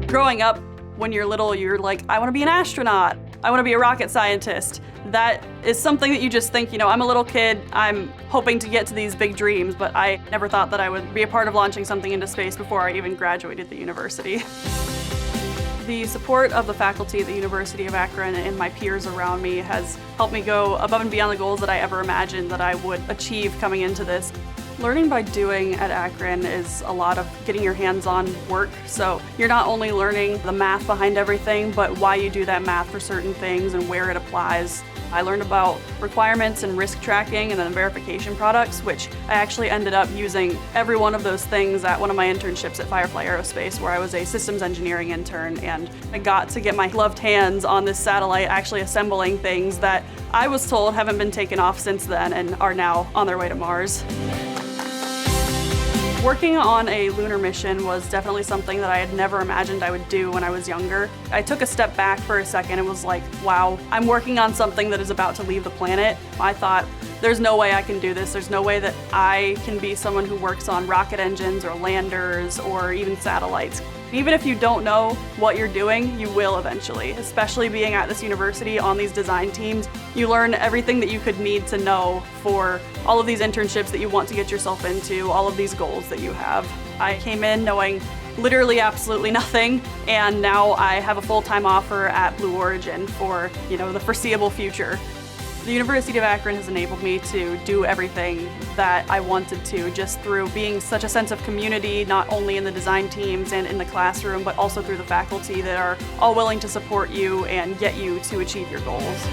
Growing up, when you're little, you're like, I want to be an astronaut. I want to be a rocket scientist. That is something that you just think, I'm a little kid, I'm hoping to get to these big dreams, but I never thought that I would be a part of launching something into space before I even graduated the university. The support of the faculty at the University of Akron and my peers around me has helped me go above and beyond the goals that I ever imagined that I would achieve coming into this. Learning by doing at Akron is a lot of getting your hands-on work. So you're not only learning the math behind everything, but why you do that math for certain things and where it applies. I learned about requirements and risk tracking and then verification products, which I actually ended up using every one of those things at one of my internships at Firefly Aerospace, where I was a systems engineering intern, and I got to get my gloved hands on this satellite actually assembling things that I was told haven't been taken off since then and are now on their way to Mars. Working on a lunar mission was definitely something that I had never imagined I would do when I was younger. I took a step back for a second and was like, wow, I'm working on something that is about to leave the planet. I thought, there's no way I can do this. There's no way that I can be someone who works on rocket engines or landers or even satellites. Even if you don't know what you're doing, you will eventually. Especially being at this university on these design teams, you learn everything that you could need to know for all of these internships that you want to get yourself into, all of these goals that you have. I came in knowing literally absolutely nothing, and now I have a full-time offer at Blue Origin for, the foreseeable future. The University of Akron has enabled me to do everything that I wanted to, just through being such a sense of community, not only in the design teams and in the classroom, but also through the faculty that are all willing to support you and get you to achieve your goals.